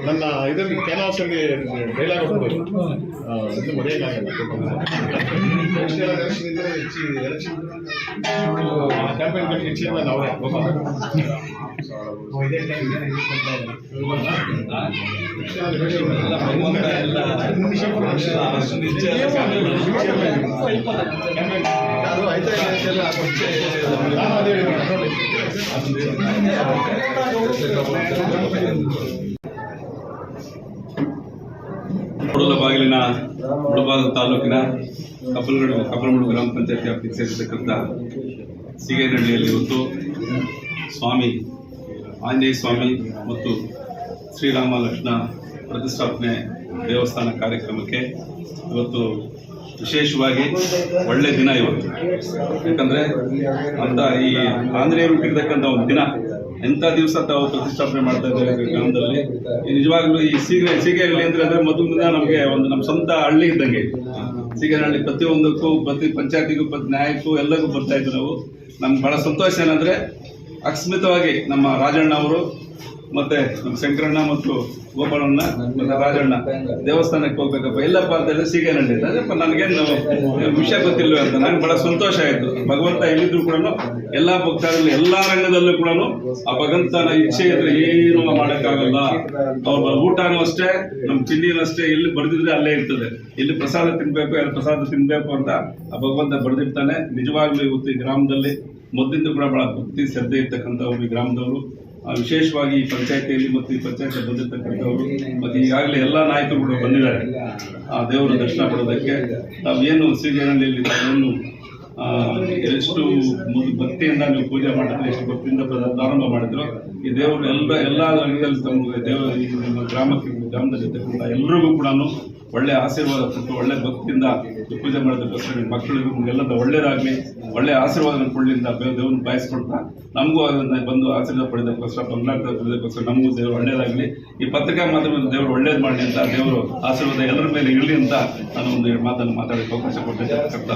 ನನ್ನ ಇದರಲ್ಲಿ ಕ್ಯಾನ್ವಾಸ್ ಅಲ್ಲಿ ಡೈಲಾಗ್ ಹೋಗ್ಬೋದು ಇದು ಮರೆಯೋಕ್ಕಾಗಲ್ಲ. ಕ್ಯಾಂಪೇನ್ ಹೆಚ್ಚಿನ ನಾವೇ ಮೂಡಲಬಾಗಿಲಿನ ಮುಳಬಾಗ ತಾಲೂಕಿನ ಕಪ್ಪಲಮಡು ಗ್ರಾಮ ಪಂಚಾಯತ್ ವ್ಯಾಪ್ತಿಗೆ ಸೇರಿರ್ತಕ್ಕಂಥ ಸೀಗೇನಹಳ್ಳಿಯಲ್ಲಿ ಇವತ್ತು ಸ್ವಾಮಿ ಆಂಜನೇಯ ಸ್ವಾಮಿ ಮತ್ತು ಶ್ರೀರಾಮ ಲಕ್ಷ್ಮಣ ಪ್ರತಿಷ್ಠಾಪನೆ ದೇವಸ್ಥಾನ ಕಾರ್ಯಕ್ರಮಕ್ಕೆ ಇವತ್ತು ವಿಶೇಷವಾಗಿ ಒಳ್ಳೆ ದಿನ ಇವತ್ತು. ಯಾಕಂದರೆ ಅಂತ ಈ ಆಂಜನೇಯರು ಹುಟ್ಟಿರ್ತಕ್ಕಂಥ ಒಂದು ದಿನ, ಎಂಥ ದಿವಸ ತಾವು ಪ್ರತಿಷ್ಠಾಪನೆ ಮಾಡ್ತಾ ಇದ್ದಾರೆ ಗ್ರಾಮದಲ್ಲಿ. ನಿಜವಾಗ್ಲೂ ಈ ಸೀಗೇನಹಳ್ಳಿ ಅಂದರೆ ಮೊದಲಿಂದ ನಮಗೆ ಒಂದು ನಮ್ಮ ಸ್ವಂತ ಹಳ್ಳಿ ಇದ್ದಂಗೆ. ಸೀಗೇನಹಳ್ಳಿ ಪ್ರತಿಯೊಂದಕ್ಕೂ ಪ್ರತಿ ಪಂಚಾಯತಿಗೂ ಪ್ರತಿ ನ್ಯಾಯಕ್ಕೂ ಎಲ್ಲರಿಗೂ ಬರ್ತಾ ಇದ್ರು ನಾವು. ನಮ್ಗೆ ಭಾಳ ಸಂತೋಷ ಏನಂದರೆ ಅಕಸ್ಮಿತವಾಗಿ ನಮ್ಮ ರಾಜಣ್ಣ ಅವರು ಮತ್ತೆ ಶಂಕರಣ್ಣ ಮತ್ತು ಗೋಪಾಲಣ್ಣ ಮತ್ತೆ ರಾಜಣ್ಣ ದೇವಸ್ಥಾನಕ್ಕೆ ಹೋಗ್ಬೇಕಪ್ಪ ಎಲ್ಲಪ್ಪ ಅಂತ ಹೇಳಿದ್ರೆ ಸೀಗೇನಹಳ್ಳಿ ಅದಪ್ಪ ನನಗೇನು ವಿಷಯ ಗೊತ್ತಿಲ್ವೇ ಅಂತ ನನಗೆ ಬಹಳ ಸಂತೋಷ ಆಯಿತು. ಭಗವಂತ ಎಲ್ಲಿದ್ರು ಕೂಡ ಎಲ್ಲ ಭಕ್ತರಲ್ಲಿ ಎಲ್ಲ ರಂಗದಲ್ಲೂ ಕೂಡ ಆ ಭಗವಂತನ ಇಚ್ಛೆ ಇದ್ರೆ ಏನು ಮಾಡೋಕ್ಕಾಗಲ್ಲ. ಅವ್ರ ಊಟನೂ ಅಷ್ಟೇ, ನಮ್ಮ ತಿಂಡಿನೂ ಅಷ್ಟೇ, ಎಲ್ಲಿ ಬರೆದಿದ್ರೆ ಅಲ್ಲೇ ಇರ್ತದೆ. ಇಲ್ಲಿ ಪ್ರಸಾದ ತಿನ್ಬೇಕು, ಎಲ್ಲ ಪ್ರಸಾದ ತಿನ್ಬೇಕು ಅಂತ ಆ ಭಗವಂತ ಬರೆದಿರ್ತಾನೆ. ನಿಜವಾಗ್ಲೂ ಇವತ್ತು ಈ ಗ್ರಾಮದಲ್ಲಿ ಮೊದಲಿಂದ ಕೂಡ ಬಹಳ ಭಕ್ತಿ ಶ್ರದ್ಧೆ ಇರ್ತಕ್ಕಂಥವ್ರು ಈ ಗ್ರಾಮದವರು. ವಿಶೇಷವಾಗಿ ಈ ಪಂಚಾಯತಿಯಲ್ಲಿ ಮತ್ತು ಈ ಪಂಚಾಯತ್ ಬಂದಿರತಕ್ಕಂಥವರು ಮತ್ತು ಈಗಾಗಲೇ ಎಲ್ಲ ನಾಯಕರು ಕೂಡ ಬಂದಿದ್ದಾರೆ ಆ ದೇವರ ದರ್ಶನ ಪಡೋದಕ್ಕೆ. ತಾವೇನು ಸೀಗೇನಹಳ್ಳಿಯಲ್ಲಿ ತಾವೇನು ಎಷ್ಟು ಭಕ್ತಿಯಿಂದ ನೀವು ಪೂಜೆ ಮಾಡಿದ್ರೆ, ಎಷ್ಟು ಭಕ್ತಿಯಿಂದ ಪ್ರಾರಂಭ ಮಾಡಿದ್ರು, ಈ ದೇವರು ಎಲ್ಲ ರಂಗದಲ್ಲಿ ತಮಗೆ ದೇವರ ಗ್ರಾಮದಲ್ಲಿರ್ತಕ್ಕಂಥ ಎಲ್ರಿಗೂ ಕೂಡ ಒಳ್ಳೆ ಆಶೀರ್ವಾದ ಕೊಟ್ಟು ಒಳ್ಳೆ ಭಕ್ತಿಯಿಂದ ಪೂಜೆ ಮಾಡೋದಕ್ಕೋಸ್ಕರ ನಿಮ್ಮ ಮಕ್ಕಳಿಗೂ ನಿಮಗೆಲ್ಲದ ಒಳ್ಳೇದಾಗಲಿ, ಒಳ್ಳೆ ಆಶೀರ್ವಾದ ಕೊಡಲಿಂದ ದೇವ್ರನ್ನ ಬಾಯಿಸ್ಕೊಡ್ತಾ ನಮಗೂ ಅದನ್ನು ಬಂದು ಆಶೀರ್ವಾದ ಪಡೆಯೋದಕ್ಕೋಸ್ಕರ ಬಂಗಾರದ ಪಡೆಯೋದಕ್ಕೋಸ್ಕರ ನಮಗೂ ದೇವರು ಒಳ್ಳೇದಾಗಲಿ, ಈ ಪತ್ರಿಕಾ ಮಾಧ್ಯಮದ ದೇವರು ಒಳ್ಳೇದು ಮಾಡಲಿ ಅಂತ ದೇವರು ಆಶೀರ್ವಾದ ಎಲ್ಲರ ಮೇಲೆ ಇರಲಿ ಅಂತ ನಾನು ಒಂದು ಮಾತನ್ನು ಮಾತಾಡೋಕ್ಕೆ ಅವಕಾಶ ಕೊಟ್ಟಿರ್ತಕ್ಕಂಥ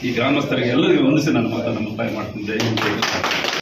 ಈ ಗ್ರಾಮಸ್ಥರಿಗೆ ಎಲ್ಲರಿಗೂ ವಂದಿಸಿ ನಾನು ಮಾತನ್ನು ಮುಕ್ತಾಯ ಮಾಡ್ತೀನಿ. ಜೈ ಹಿಂದ್.